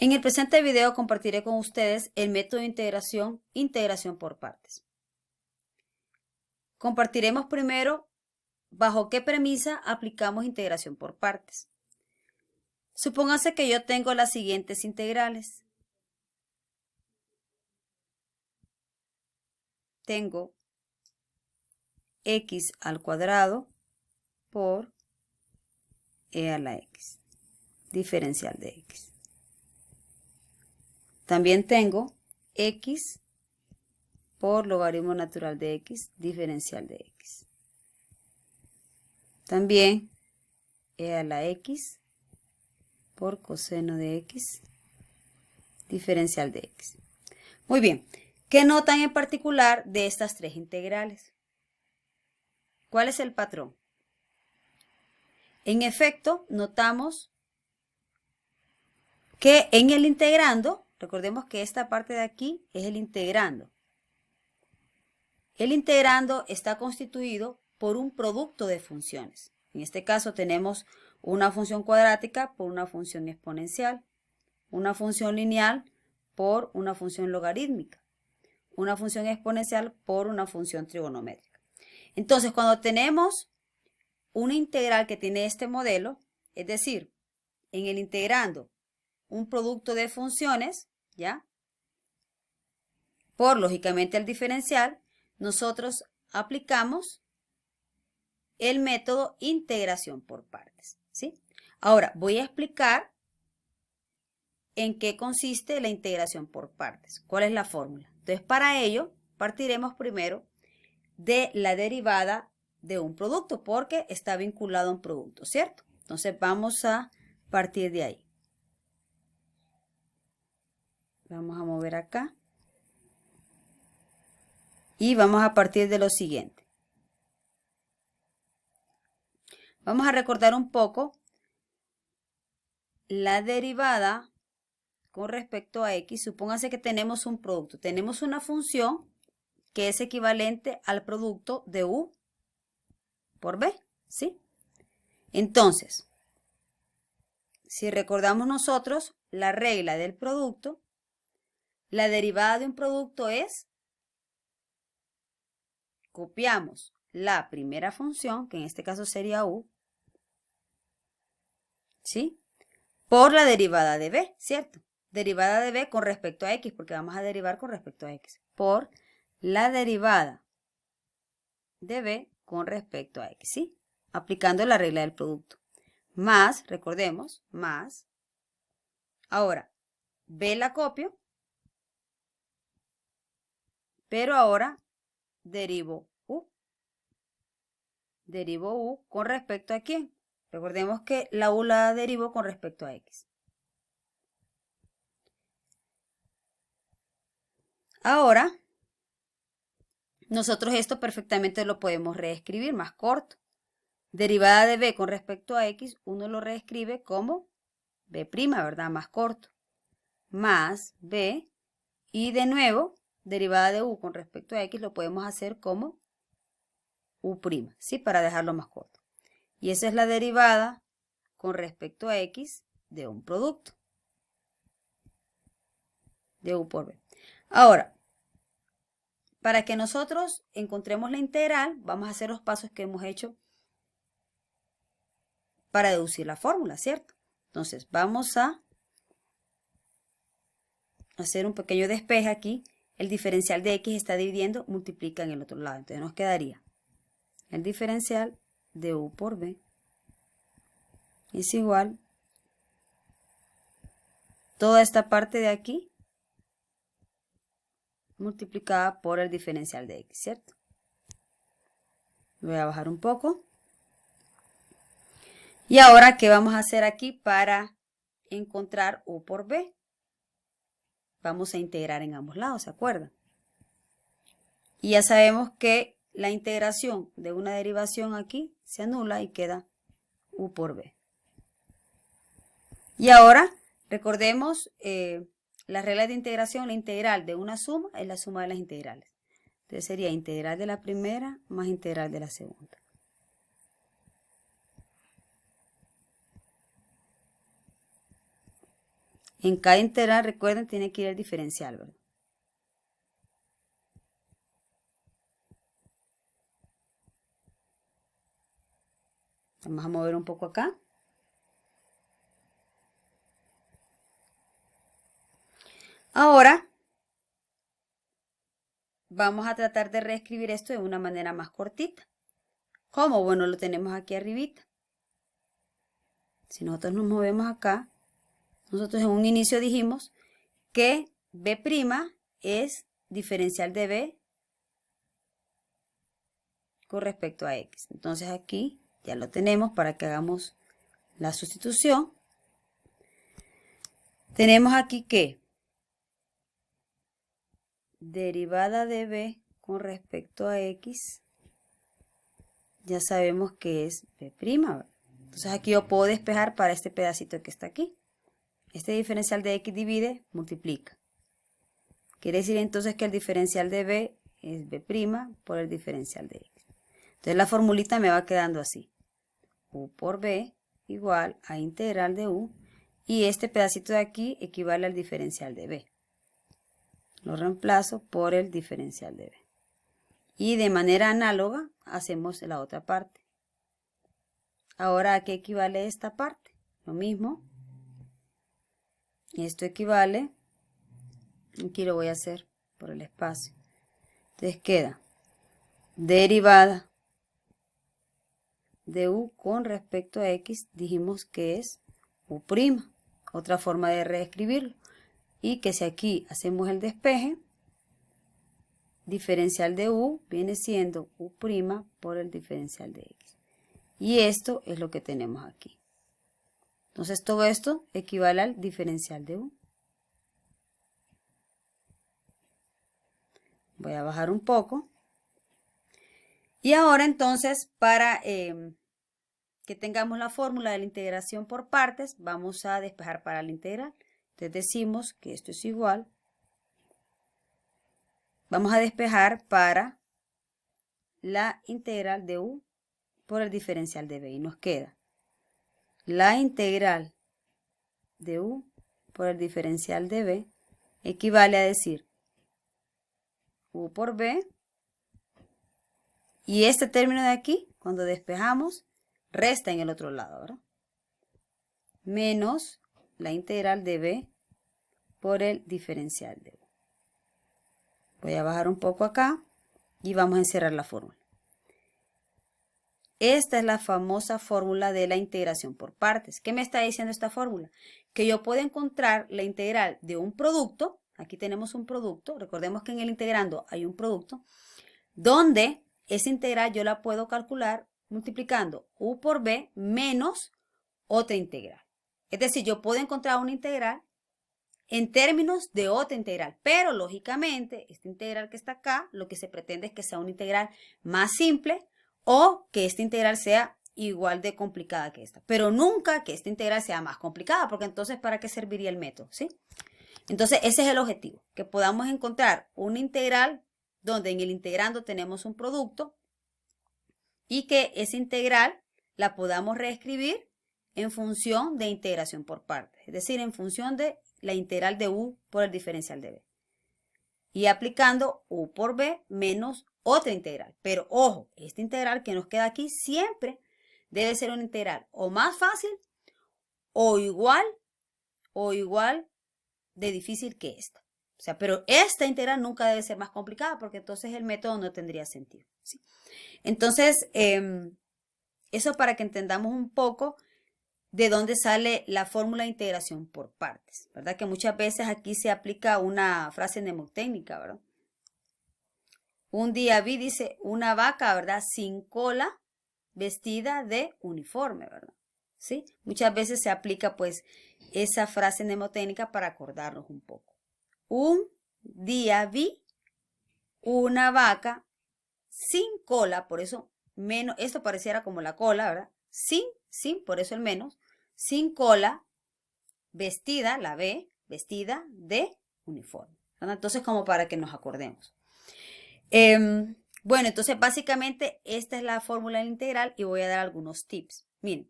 En el presente video compartiré con ustedes el método de integración por partes. Compartiremos primero bajo qué premisa aplicamos integración por partes. Supóngase que yo tengo las siguientes integrales. Tengo x al cuadrado por e a la x, diferencial de x. También tengo x por logaritmo natural de x, diferencial de x. También e a la x por coseno de x, diferencial de x. Muy bien, ¿qué notan en particular de estas tres integrales? ¿Cuál es el patrón? En efecto, notamos que en el integrando, recordemos que esta parte de aquí es el integrando. El integrando está constituido por un producto de funciones. En este caso tenemos una función cuadrática por una función exponencial, una función lineal por una función logarítmica, una función exponencial por una función trigonométrica. Entonces, cuando tenemos una integral que tiene este modelo, es decir, en el integrando un producto de funciones, ¿ya? Por, lógicamente, el diferencial, nosotros aplicamos el método integración por partes, ¿sí? Ahora, voy a explicar en qué consiste la integración por partes. ¿Cuál es la fórmula? Entonces, para ello, partiremos primero de la derivada de un producto, porque está vinculado a un producto, ¿cierto? Entonces, vamos a partir de ahí. Vamos a mover acá. Y vamos a partir de lo siguiente. Vamos a recordar un poco la derivada con respecto a x. Supóngase que tenemos un producto. Tenemos una función que es equivalente al producto de u por b, ¿sí? Entonces, si recordamos nosotros la regla del producto, la derivada de un producto es, copiamos la primera función, que en este caso sería u, ¿sí? Por la derivada de b, ¿cierto? Derivada de b con respecto a x, porque vamos a derivar con respecto a x. Por la derivada de b con respecto a x, ¿sí? Aplicando la regla del producto. Más, recordemos, más. Ahora, b la copio, pero ahora derivo u. Derivo u con respecto a quién. Recordemos que la u la derivo con respecto a x. Ahora, nosotros esto perfectamente lo podemos reescribir más corto. Derivada de b con respecto a x, uno lo reescribe como b', ¿verdad? Más corto. Más b, y de nuevo, derivada de u con respecto a x lo podemos hacer como u', ¿sí? Para dejarlo más corto. Y esa es la derivada con respecto a x de un producto. De u por b. Ahora, para que nosotros encontremos la integral, vamos a hacer los pasos que hemos hecho para deducir la fórmula, ¿cierto? Entonces, vamos a hacer un pequeño despeje aquí. El diferencial de x está dividiendo, multiplica en el otro lado. Entonces, nos quedaría el diferencial de u por b es igual toda esta parte de aquí multiplicada por el diferencial de x, ¿cierto? Voy a bajar un poco. Y ahora, ¿qué vamos a hacer aquí para encontrar u por b? Vamos a integrar en ambos lados, ¿se acuerdan? Y ya sabemos que la integración de una derivación aquí se anula y queda u por b. Y ahora, recordemos las reglas de integración. La integral de una suma es la suma de las integrales. Entonces sería integral de la primera más integral de la segunda. En cada integral, recuerden, tiene que ir el diferencial, ¿verdad? Vamos a mover un poco acá. Ahora, vamos a tratar de reescribir esto de una manera más cortita. ¿Cómo? Bueno, lo tenemos aquí arribita. Si nosotros nos movemos acá, nosotros en un inicio dijimos que B' es diferencial de B con respecto a X. Entonces aquí ya lo tenemos para que hagamos la sustitución. Tenemos aquí que derivada de B con respecto a X, ya sabemos que es B'. Entonces aquí yo puedo despejar para este pedacito que está aquí. Este diferencial de X divide, multiplica. Quiere decir entonces que el diferencial de B es B' por el diferencial de X. Entonces la formulita me va quedando así. U por B igual a integral de U. Y este pedacito de aquí equivale al diferencial de B. Lo reemplazo por el diferencial de B. Y de manera análoga hacemos la otra parte. Ahora, ¿a qué equivale esta parte? Lo mismo. Esto equivale, aquí lo voy a hacer por el espacio. Entonces queda derivada de U con respecto a X, dijimos que es U'. Otra forma de reescribirlo. Y que si aquí hacemos el despeje, diferencial de U viene siendo U' por el diferencial de X. Y esto es lo que tenemos aquí. Entonces todo esto equivale al diferencial de U. Voy a bajar un poco. Y ahora entonces para que tengamos la fórmula de la integración por partes, vamos a despejar para la integral. Entonces decimos que esto es igual. Vamos a despejar para la integral de U por el diferencial de B. Y nos queda la integral de U por el diferencial de B equivale a decir U por B. Y este término de aquí, cuando despejamos, resta en el otro lado, ¿verdad? Menos la integral de B por el diferencial de U. Voy a bajar un poco acá y vamos a encerrar la fórmula. Esta es la famosa fórmula de la integración por partes. ¿Qué me está diciendo esta fórmula? Que yo puedo encontrar la integral de un producto. Aquí tenemos un producto. Recordemos que en el integrando hay un producto. Donde esa integral yo la puedo calcular multiplicando U por B menos otra integral. Es decir, yo puedo encontrar una integral en términos de otra integral, pero lógicamente esta integral que está acá, lo que se pretende es que sea una integral más simple o que esta integral sea igual de complicada que esta, pero nunca que esta integral sea más complicada, porque entonces ¿para qué serviría el método? ¿Sí? Entonces ese es el objetivo, que podamos encontrar una integral donde en el integrando tenemos un producto y que esa integral la podamos reescribir en función de integración por partes, es decir, en función de la integral de U por el diferencial de B. Y aplicando U por B menos otra integral. Pero ojo, esta integral que nos queda aquí siempre debe ser una integral o más fácil o igual de difícil que esta. O sea, pero esta integral nunca debe ser más complicada porque entonces el método no tendría sentido, ¿sí? Entonces, eso para que entendamos un poco de dónde sale la fórmula de integración por partes, ¿verdad? Que muchas veces aquí se aplica una frase mnemotécnica, ¿verdad? Un día vi, dice, una vaca, ¿verdad? Sin cola, vestida de uniforme, ¿verdad? ¿Sí? Muchas veces se aplica, pues, esa frase mnemotécnica para acordarnos un poco. Un día vi una vaca sin cola, por eso menos, esto pareciera como la cola, ¿verdad? Sin, por eso el menos, sin cola, vestida, la B, vestida de uniforme, ¿verdad? Entonces, como para que nos acordemos. Bueno, entonces básicamente esta es la fórmula integral y voy a dar algunos tips. Miren,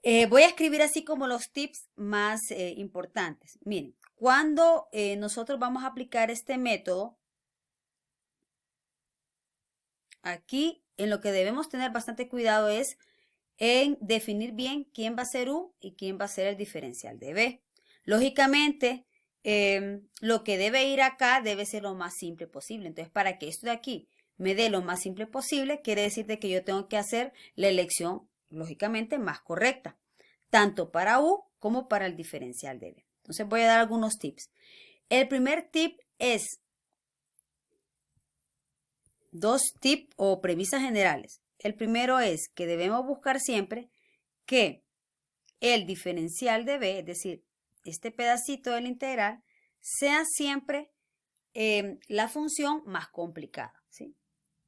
Voy a escribir así como los tips más importantes. Miren, cuando nosotros vamos a aplicar este método, aquí en lo que debemos tener bastante cuidado es en definir bien quién va a ser U y quién va a ser el diferencial de B. Lógicamente, lo que debe ir acá debe ser lo más simple posible. Entonces, para que esto de aquí me dé lo más simple posible, quiere decir de que yo tengo que hacer la elección, lógicamente, más correcta, tanto para U como para el diferencial de B. Entonces, voy a dar algunos tips. El primer tip es dos tips o premisas generales. El primero es que debemos buscar siempre que el diferencial de B, es decir, este pedacito del integral, sea siempre la función más complicada, ¿sí?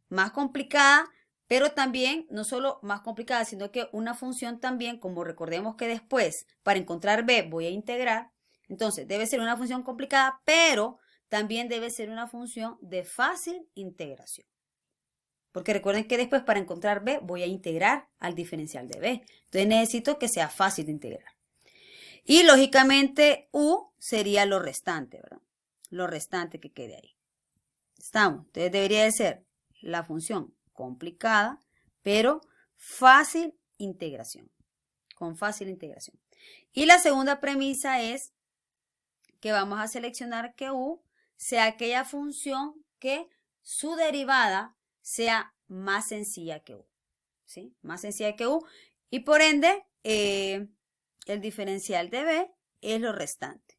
Más complicada, pero también no solo más complicada, sino que una función también, como recordemos que después para encontrar B voy a integrar, entonces debe ser una función complicada, pero también debe ser una función de fácil integración. Porque recuerden que después para encontrar B voy a integrar al diferencial de B. Entonces necesito que sea fácil de integrar. Y lógicamente U sería lo restante, ¿verdad? Lo restante que quede ahí. Estamos. Entonces debería de ser la función complicada, pero fácil integración. Con fácil integración. Y la segunda premisa es que vamos a seleccionar que U sea aquella función que su derivada sea más sencilla que U. ¿Sí? Más sencilla que U. Y por ende, el diferencial de B es lo restante.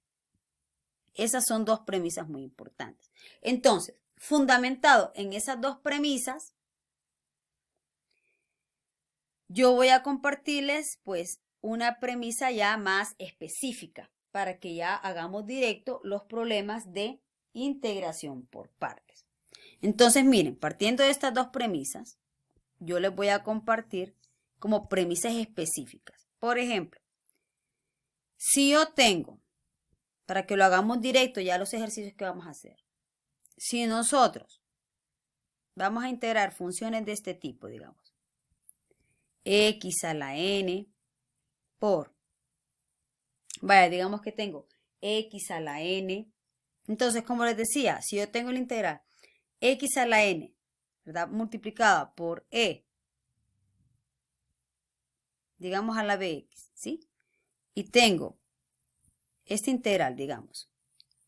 Esas son dos premisas muy importantes. Entonces, fundamentado en esas dos premisas, yo voy a compartirles pues una premisa ya más específica para que ya hagamos directo los problemas de integración por partes. Entonces, miren, partiendo de estas dos premisas, yo les voy a compartir como premisas específicas. Por ejemplo, si yo tengo, para que lo hagamos directo ya los ejercicios que vamos a hacer, si nosotros vamos a integrar funciones de este tipo, digamos, x a la n por, vaya, digamos que tengo x a la n. Entonces, como les decía, si yo tengo el integral x a la n, ¿verdad? Multiplicada por e, digamos a la bx, ¿sí? Y tengo este integral, digamos,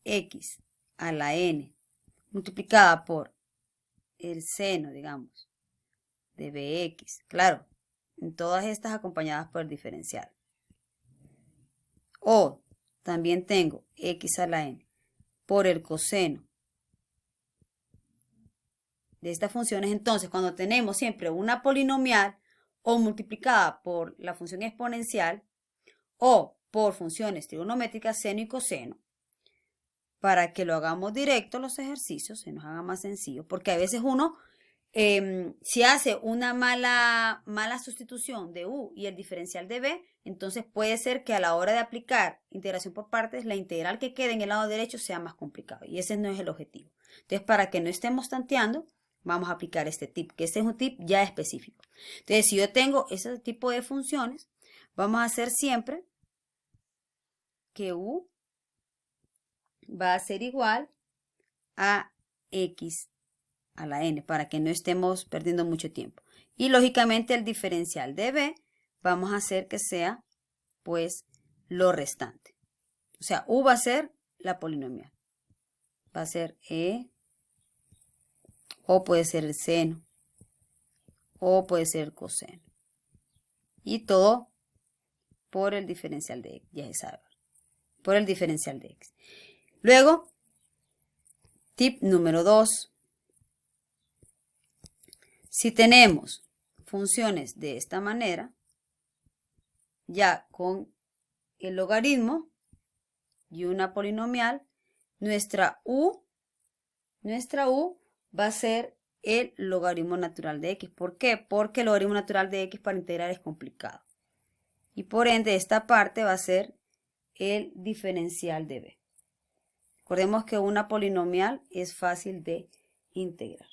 x a la n multiplicada por el seno, digamos, de bx, claro, en todas estas acompañadas por el diferencial. O también tengo x a la n por el coseno de estas funciones. Entonces, cuando tenemos siempre una polinomial o multiplicada por la función exponencial o por funciones trigonométricas seno y coseno, para que lo hagamos directo los ejercicios, se nos haga más sencillo, porque a veces uno, si hace una mala sustitución de U y el diferencial de B, entonces puede ser que a la hora de aplicar integración por partes, la integral que quede en el lado derecho sea más complicado, y ese no es el objetivo. Entonces, para que no estemos tanteando, vamos a aplicar este tip, que este es un tip ya específico. Entonces, si yo tengo ese tipo de funciones, vamos a hacer siempre que U va a ser igual a x a la n, para que no estemos perdiendo mucho tiempo. Y lógicamente el diferencial de b vamos a hacer que sea pues lo restante. O sea, u va a ser la polinomial. Va a ser e, o puede ser el seno, o puede ser el coseno. Y todo por el diferencial de x, ya se sabe, por el diferencial de x. Luego, tip número 2. Si tenemos funciones de esta manera, ya con el logaritmo y una polinomial, nuestra u va a ser el logaritmo natural de x. ¿Por qué? Porque el logaritmo natural de x para integrar es complicado. Y por ende esta parte va a ser el diferencial de b. Recordemos que una polinomial es fácil de integrar.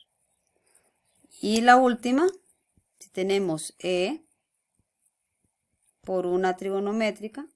Y la última, si tenemos e por una trigonométrica